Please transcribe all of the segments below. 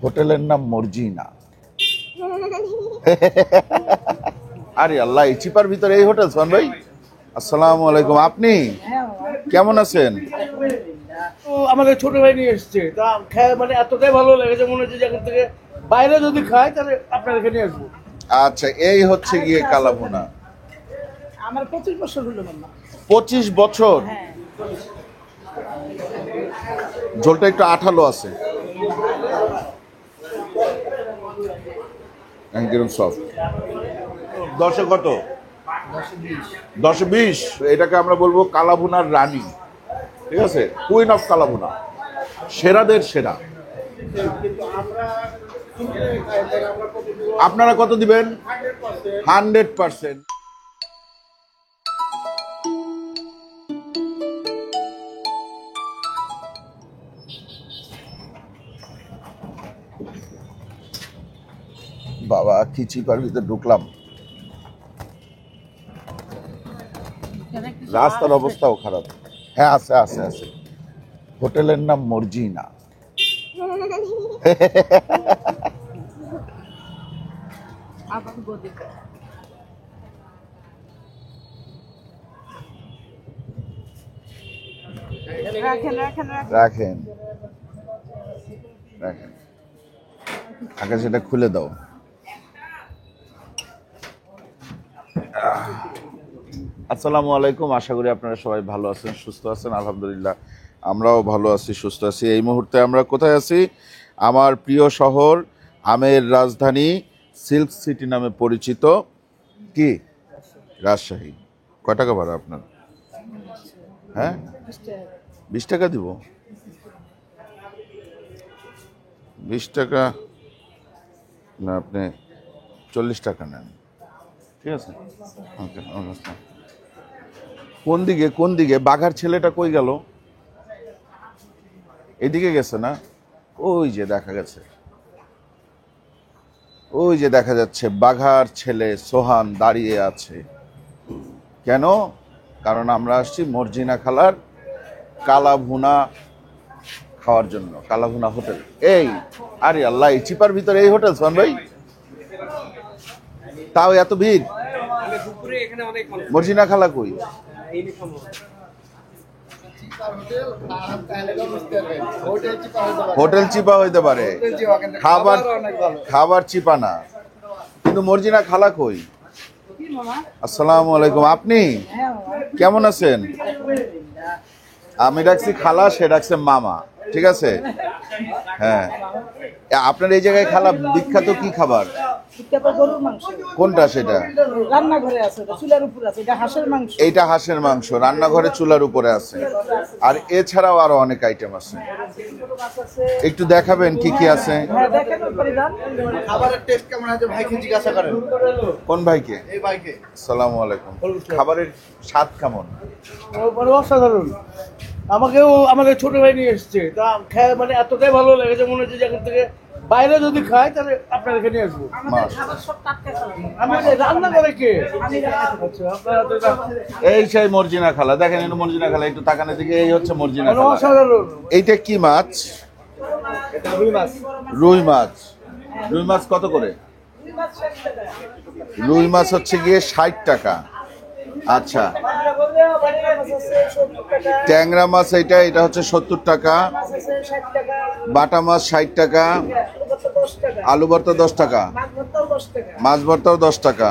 হোটেলের নাম মর্জিনা। আরে আল্লাহ, এই চিপার ভিতরে এই হোটেল? সোহান ভাই আসসালামু আলাইকুম, আপনি কেমন আছেন? আমাদের ছোট ভাই নিয়ে এসছে, তা খেয়ে মানে এতটাই ভালো লেগেছে, মনে হচ্ছে যেখান থেকে বাইরে যদি খাই তাহলে আপনার এখানে আসবো। আচ্ছা, এই হচ্ছে গিয়ে কালাভুনা। আমার 25 বছর হলো মামা। 25 বছর? হ্যাঁ। ঝোলটা একটু আঠালো আছে, একদম সফট। 10 কত? 10-20। এটাকে আমরা বলবো কালাভুনার রানী, ঠিক আছে, কুইন অফ কালাভুনা, সেরাদের সেরা। আপনারা কত দিবেন? 100%। বাবা, কি চিপার ভিতরে ঢুকলাম, রাস্তার অবস্থাও খারাপ। হ্যাঁ, আছে আছে আছে। হোটেলের নাম মর্জিনা। রাখেন রাখেন, আগে সেটা খুলে দাও। আসসালামু আলাইকুম, আশা করি আপনারা সবাই ভালো আছেন, সুস্থ আছেন। আলহামদুলিল্লাহ, আমরাও ভালো আছি, সুস্থ আছি। এই মুহূর্তে আমরা কোথায় আছি? আমার প্রিয় শহর, আমের রাজধানী, সিল্ক সিটি নামে পরিচিত, কি রাজশাহী। কয় টাকা ভাড়া আপনার? হ্যাঁ, 20 টাকা দিব। 20 টাকা না, আপনি 40 টাকা নেন, ঠিক আছে? ওকে। কোন দিকে বাঘার ছেলেটা কই গেল? এদিকে গেছে না? ওই যে দেখা গেছে, ওই যে দেখা যাচ্ছে বাঘার ছেলে সোহান দাঁড়িয়ে আছে। কেন? কারণ আমরা আসছি মর্জিনা খালার কালাভুনা খাওয়ার জন্য। কালাভুনা হোটেল। এই আরে আল্লাহ, এই চিপার ভিতরে এই হোটেল? সোহান ভাই, তাও এত ভিড়? মর্জিনা খালা কই? হোটেল চিপা হইতে পারে, খাবার চিপা না, কিন্তু মর্জিনা খালা কই? আসসালামু আলাইকুম, আপনি কেমন আছেন? আমি ডাকছি খালা, সে ডাকছে মামা, ঠিক আছে? হ্যাঁ, আপনার এই জায়গায় খালা বিখ্যাত কি খাবার? কোনটা সেটা? রান্নাঘরে আছে, চুলার উপরে আছে, এটা হাঁসের মাংস। এইটা হাঁসের মাংস, রান্নাঘরে চুলার উপরে আছে। আর এছাড়াও আরো অনেক আইটেম আছে, একটু দেখাবেন কি কি আছে? খাবারের টেস্ট কেমন আছে ভাইকে জিজ্ঞাসা করেন। কোন ভাইকে? এই ভাইকে। আসসালামু আলাইকুম। খাবারের স্বাদ কেমন? বড় অসাধারণ। আমাদের ছোট ভাই নিয়ে এসছে, তা খেয়ে মানে এতটাই ভালো লেগেছে, মনে হচ্ছে যেখান থেকে বাইরে যদি খাই তাহলে আপনার এখানে আসবো। রান্না করে কে? এই সেই মর্জিনা খালা, দেখেন এটা মর্জিনা খালা, একটু তাকানোর দিকে। এই হচ্ছে মর্জিনা খালা। অসাধারণ। এইটা কি মাছ? রুই মাছ। রুই মাছ। রুই মাছ কত করে? রুই মাছ হচ্ছে গিয়ে 60 টাকা। আচ্ছা, ট্যাংরা মাছ এটা হচ্ছে 70 টাকা, বাটা মাছ 60 টাকা, আলু ভর্তা 10 টাকা, মাছ ভর্তাও 10 টাকা,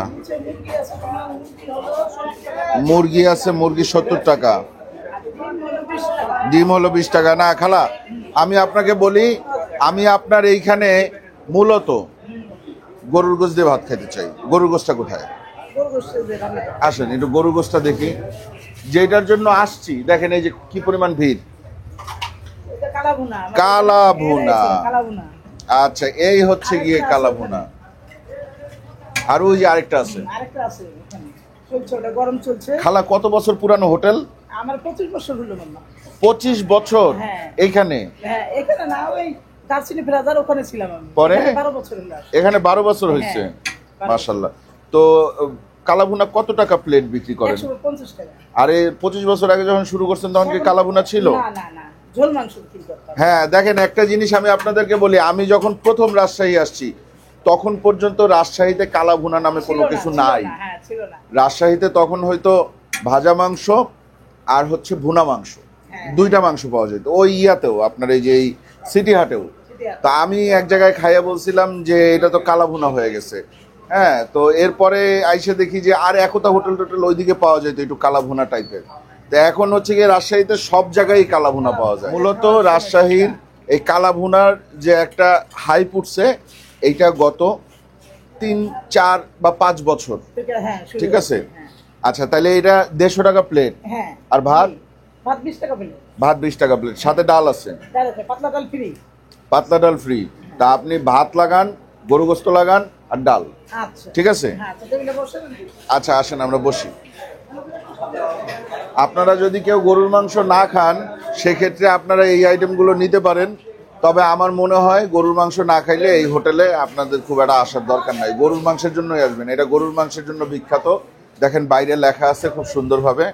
মুরগি আছে, মুরগি 70 টাকা, ডিম হলো 20 টাকা। না খালা, আমি আপনাকে বলি, আমি আপনার এইখানে মূলত গরুর গোশত দিয়ে ভাত খেতে চাই। গরুর গোশতটা কোথায়? আসেন একটু গরুর গোশতটা দেখি, যেটার জন্য আসছি। দেখেন এই যে কি পরিমাণ ভিড়। কালাভুনা। আচ্ছা, এই হচ্ছে গিয়ে কালাভুনা। আর ওই যে আরেকটা আছে। গরম চলছে। খালা, কত বছর পুরানো হোটেল? আমার 25 বছর হলো মামা। 25 বছর এইখানে? হ্যাঁ, এখানে না, ওই দার্সিনি প্লাজার ওখানে ছিলাম আমি। পরে 12 বছর হলো। এখানে 12 বছর হয়েছে। মাশাআল্লাহ। তো কালাভুনা কত টাকা প্লেট বিক্রি করেন? 150 টাকা। আরে 25 বছর আগে যখন শুরু করছেন তখন কি কালাভুনা ছিল? না না না, ঝোল মাংস বিক্রি করতাম। হ্যাঁ দেখেন, একটা জিনিস আমি আপনাদেরকে বলি, আমি যখন প্রথম রাজশাহী আসছি তখন পর্যন্ত রাজশাহীতে কালা ভুনা নামে কোনো কিছু নাই। হ্যাঁ, ছিল না। রাজশাহীতে তখন হয়তো ভাজা মাংস আর হচ্ছে ভুনা মাংস, হ্যাঁ। দুইটা মাংস পাওয়া যেত ওই ইয়াতেও, আপনার এই যে এই সিটি হাটেও। সিটি হাট। তা আমি এক জায়গায় খাইয়া বলছিলাম যে এটা তো কালা ভুনা হয়ে গেছে। হ্যাঁ, তো এরপরে আইসে দেখি যে আর একতা হোটেল টোটেল ওইদিকে পাওয়া যেত একটু কালা ভুনা টাইপের। তো এখন হচ্ছে গিয়ে রাজশাহীতে সব জায়গায় কালা ভুনা পাওয়া যায়। মূলত রাজশাহীর এই কালা ভুনার যে একটা হাইপ উঠছে, এইটা গত 3, 4 বা 5 বছর। হ্যাঁ, শুরু ঠিক আছে। হয়েছে, হ্যাঁ। আচ্ছা, তাহলে এটা 150 টাকা প্লেট। হ্যাঁ। আর ভাত? ভাত 20 টাকা পেলে। ভাত 20 টাকা প্লেট, সাথে ডাল আছে, ডাল আছে, পাতলা ডাল ফ্রি। পাতলা ডাল ফ্রি। তা আপনি ভাত লাগান, গরু গোস্ত লাগান আর ডাল। আচ্ছা, ঠিক আছে। হ্যাঁ, তো টেবিলে বসে আচ্ছা আসেন আমরা বসি। আপনারা যদি কেউ গরুর মাংস না খান সেক্ষেত্রে আপনারা এই আইটেমগুলো নিতে পারেন। তবে আমার মনে হয় গরুর মাংস না খাইলে এই হোটেলে আপনাদের খুব একটা আসার দরকার নাই, গরুর মাংসের জন্যই আসবেন। এটা গরুর মাংসের জন্য বিখ্যাত। দেখেন বাইরে লেখা আছে খুব সুন্দরভাবে,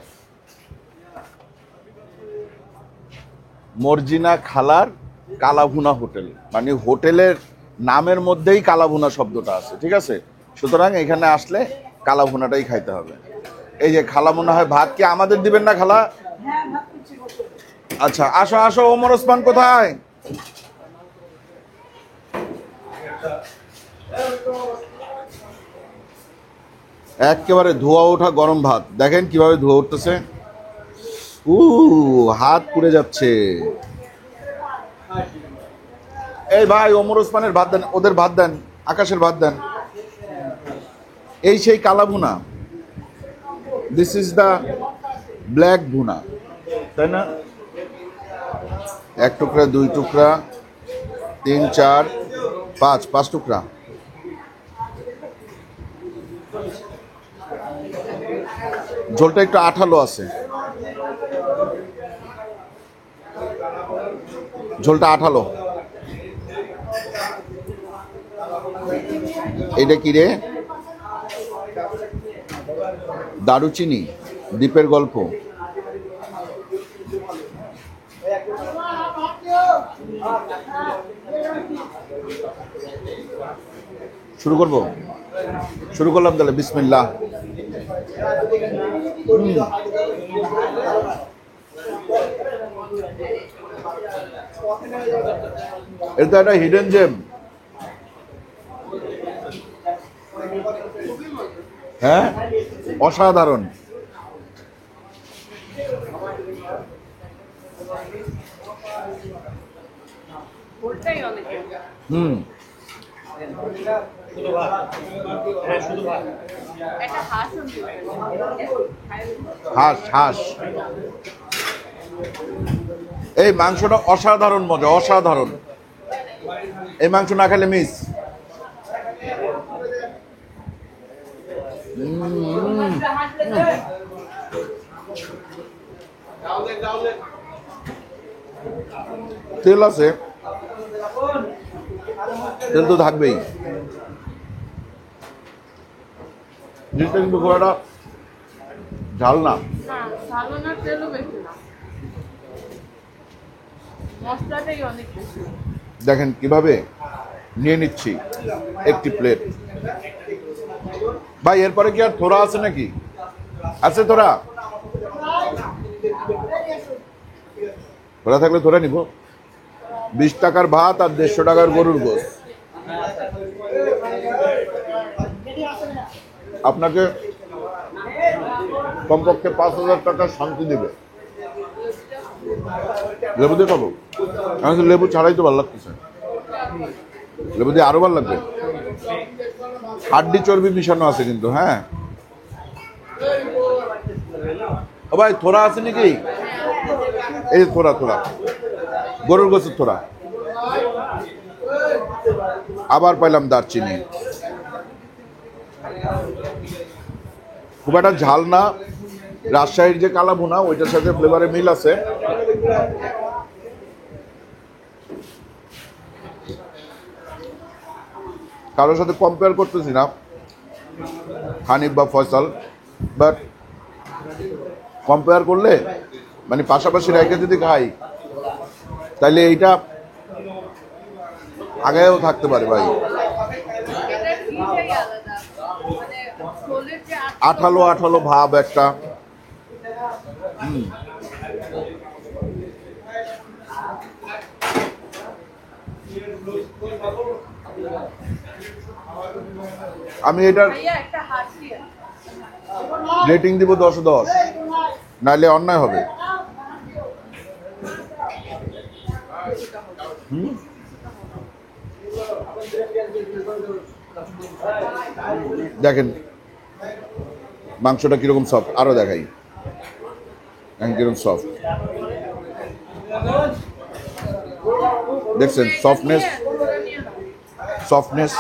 মর্জিনা খালার কালাভুনা হোটেল, মানে হোটেলের নামের মধ্যেই কালাভুনা শব্দটা আছে। ঠিক আছে, সুতরাং এখানে আসলে কালাভুনাটাই খাইতে হবে। এই যে খালা মনে হয় ভাত কি আমাদের দিবেন না খালা? হ্যাঁ, ভাত দিচ্ছি, বসে। আচ্ছা আসো আসো, ওমর ওসমান কোথায়? একেবারে ধোয়া ওঠা গরম ভাত, দেখেন কিভাবে ধোয়া উঠতেছে। হাত পুড়ে যাচ্ছে। এই ভাই, ওমর ওসমানের ভাত দেন, ওদের ভাত দেন, আকাশের ভাত দেন। এই সেই কালা ভুনা, দিস ইজ দ্য ব্ল্যাক ভুনা, তাই না? 1 টুকরা, 2 টুকরা, 3, 4, 5 টুকরা। ঝোলটা একটু আঠালো আছে, ঝোলটা আঠালো। এটা কি রে? দারুচিনি, দ্বীপের গল্প। শুরু করব, শুরু করলাম তাহলে, বিসমিল্লাহ। এটা একটা হিডেন জেম। হ্যাঁ, অসাধারণ। হুম, হাঁস হাঁস, এই মাংসটা অসাধারণ মজা, অসাধারণ। এই মাংস না খেলে মিস। তেল আছে, তেল তো থাকবেই। জিনিসটা কিন্তু খুব একটা ঝাল না। দেখেন কিভাবে নিয়ে নিচ্ছি একটি প্লেট। ভাই এরপরে কি আর থোড়া আছে নাকি? আছে থোড়া? থোড়া থাকলে থোড়া নিব। 20 টাকার ভাত আর 150 টাকার গরুর গোশত। আপনাকে কমপক্ষে 5,000 টাকার শান্তি দিবে। লেবু দিয়ে খাবো? আমি তো লেবু ছাড়াই তো ভালো লাগতেছে, লেবু দিয়ে আরো ভালো লাগবে। হাড্ডি চর্বি মিশানো আছে কিন্তু। হ্যাঁ ও ভাই, থোড়া আছে নাকি? এই থোড়া, থোড়া গরুর গোশত থোড়া। আবার পাইলাম দারচিনি। খুব একটা ঝাল না। রাজশাহীর যে কালা ভুনা ওইটার সাথে ফ্লেভারে মিল আছে। কারোর সাথে কম্পেয়ার করতেছি না, হানিফ বা ফয়সাল, বাট কম্পেয়ার করলে মানে পাশাপাশি রেখে যদি খাই তাইলে এইটা আগেও থাকতে পারে ভাই। আঠালো আঠালো ভাব একটা। আমি এটার রেটিং দিব 10-10, নাইলে অন্যায় হবে। দেখেন মাংসটা কিরকম সফট, আরো দেখাই কিরকম সফট। দেখছেন সফটনেস, সফটনেস।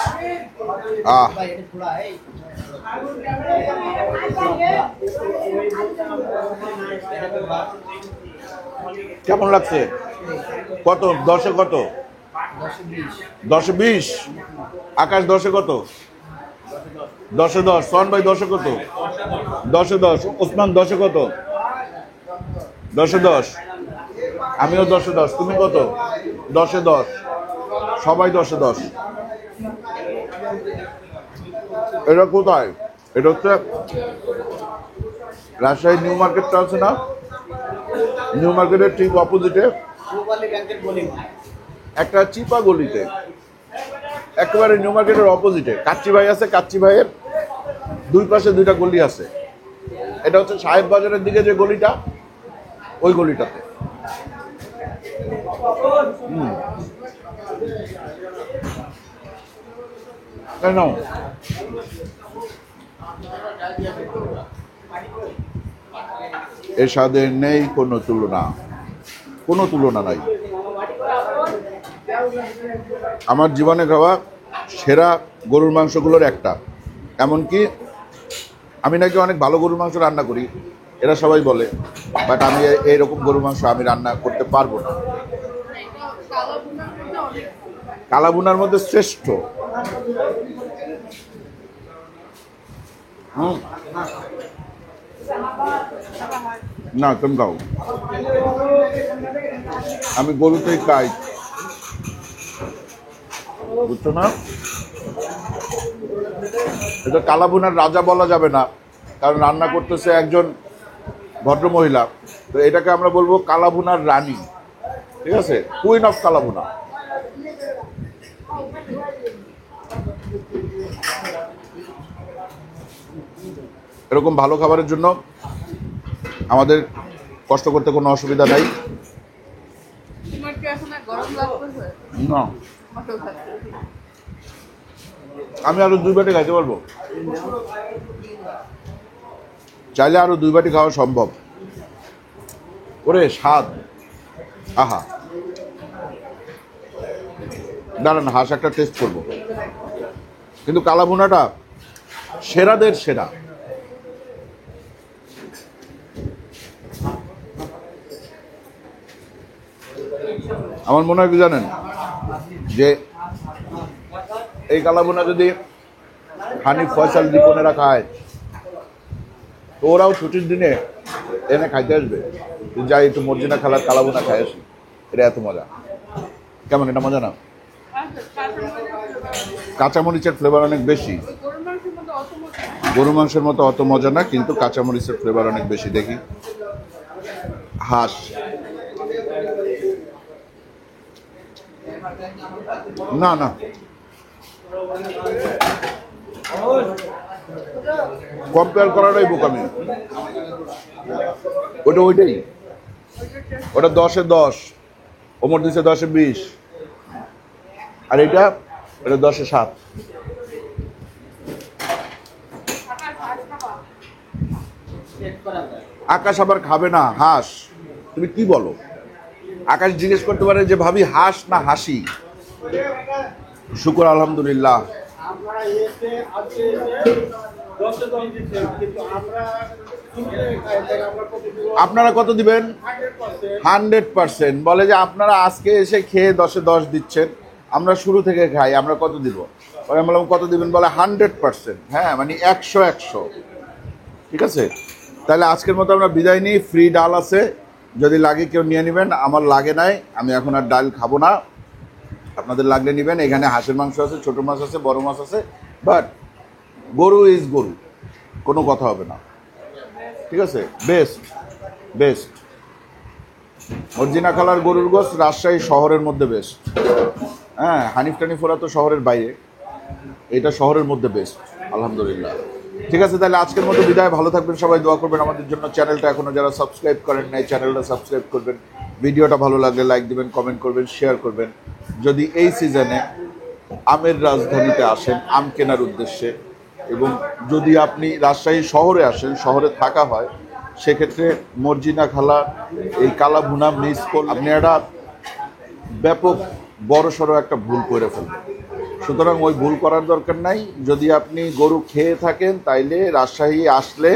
কেমন লাগছে? কত 10-এ কত? 10-এ 20। আকাশ 10-এ কত? 10-এ 10। সোহান ভাই 10-এ কত? 10-এ 10। ওসমান 10-এ কত? 10-এ 10। আমিও 10-এ 10। তুমি কত? 10-এ 10। সবাই 10-এ 10। এটা কোথায়? এটা হচ্ছে রাজশাহী নিউ মার্কেটটা আছে না, নিউ মার্কেটের ঠিক অপোজিটে একটা চিপা গলিতে, একেবারে নিউ মার্কেটের অপোজিটে কাচ্চি ভাই আছে। কাচ্চি ভাইয়ের দুই পাশে দুইটা গলি আছে। এটা হচ্ছে সাহেব বাজারের দিকে যে গলিটা, ওই গলিটাতে। এর সাথে নেই কোনো তুলনা, কোনো তুলনা নাই। আমার জীবনে খাওয়া সেরা গরুর মাংসগুলোর একটা। এমনকি আমি নাকি অনেক ভালো গরুর মাংস রান্না করি, এরা সবাই বলে, বাট আমি এইরকম গরুর মাংস আমি রান্না করতে পারবো না। কালাভুনার মধ্যে শ্রেষ্ঠ। না তুমি খাও, আমি গরুতেই খাই, বুঝছো না? এটা কালাভুনার রাজা বলা যাবে না, কারণ রান্না করতেছে একজন ভদ্র মহিলা, তো এটাকে আমরা বলবো কালাভুনার রানী। ঠিক আছে, কুইন অফ কালাভুনা। এরকম ভালো খাবারের জন্য আমাদের কষ্ট করতে কোনো অসুবিধা নাই। না, আমি আরো 2 বাটি খাইতে পারবো, চাইলে আরো 2 বাটি খাওয়া সম্ভব। ওরে স্বাদ, আহা। দাঁড়ান, হাঁস একটা টেস্ট করবো। কিন্তু কালাভুনাটা সেরাদের সেরা। আমার মনে হয় কি জানেন, যে এই কালাভুনা যদি হানিফ ফয়সাল দীপনেরা খায়, তো ওরাও ছুটির দিনে এনে খাইতে আসবে, যাই একটু মর্জিনা খালার কালাভুনা খাই আসি। এটা এত মজা। কেমন, এটা মজা না? কাঁচামরিচের ফ্লেভার অনেক বেশি। গরু মাংসের মতো অত মজা না, কিন্তু কাঁচামরিচের ফ্লেভার অনেক বেশি। দেখি হাঁস, না না, কম্পেয়ার করাটাই বোকামি। ওইটাই, ওটা 10-এ 10, ওমর দিছে 10-এ 20, আর এটা 10-এ 7। আকাশ আবার খাবে না হাঁস? তুমি কি বলো? আকাশ জিজ্ঞেস করতে পারে যে ভাবি হাঁস না হাসি? শুকর আলহামদুলিল্লাহ। আপনারা কত দিবেন? 100%। বলে যে আপনারা আজকে এসে খেয়ে 10-এ 10 দিচ্ছেন, আমরা শুরু থেকে খাই, আমরা কত দিব? আমি বললাম কত দিবেন? বলে 100%। হ্যাঁ, মানে 100-100। ঠিক আছে, তাহলে আজকের মতো আমরা বিদায় নিই। ফ্রি ডাল আছে, যদি লাগে কেউ নিয়ে নেবেন, আমার লাগে নাই, আমি এখন আর ডাল খাবো না। আপনাদের লাগলে নেবেন। এখানে হাঁসের মাংস আছে, ছোট মাছ আছে, বড় মাছ আছে, বাট গরু ইজ গরু, কোনো কথা হবে না। ঠিক আছে, বেস্ট বেস্ট। মর্জিনা খালার গরুর গোস রাজশাহী শহরের মধ্যে বেস্ট। হ্যাঁ, হানিফ টানিফ ওরা তো শহরের বাইরে, এটা শহরের মধ্যে বেস্ট, আলহামদুলিল্লাহ। ঠিক আছে, তাহলে আজকের মতো বিদায়। ভালো থাকবেন সবাই, দোয়া করবেন আমাদের জন্য। চ্যানেলটা এখনো যারা সাবস্ক্রাইব করেন নাই, চ্যানেলটা সাবস্ক্রাইব করবেন। ভিডিওটা ভালো লাগলে লাইক দিবেন, কমেন্ট করবেন, শেয়ার করবেন। যদি এই সিজনে আমের রাজধানীতে আসেন আম কেনার উদ্দেশ্যে, এবং যদি আপনি রাজশাহী শহরে আসেন, শহরে থাকা হয়, সেক্ষেত্রে মর্জিনা খালা এই কালা ভুনা মিস করলে আপনি একটা ব্যাপক বড়সড় একটা ভুল করে ফেলবেন। সুতরাং ওই ভুল করার দরকার নাই। যদি আপনি গরু খেয়ে থাকেন, তাইলে রাজশাহী আসলে,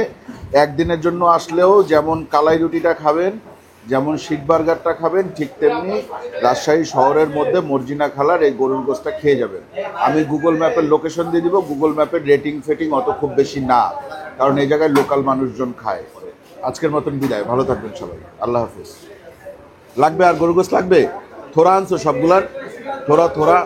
একদিনের জন্য আসলেও যেমন কালাই রুটিটা খাবেন, যেমন শিক বার্গারটা খাবেন, ঠিক তেমনি রাজশাহী শহরের মধ্যে মর্জিনা খালার এই গরুর গোশটা খেয়ে যাবেন। আমি গুগল ম্যাপের লোকেশন দিয়ে দিব। গুগল ম্যাপের রেটিং ফেটিং অত খুব বেশি না, কারণ এই জায়গায় লোকাল মানুষজন খায়। আজকের মতন বিদায়, ভালো থাকবেন সবাই, আল্লাহ হাফিজ। লাগবে আর গরুর গোশ লাগবে? থোড়া আনছো সবগুলার? থোড়া থোড়া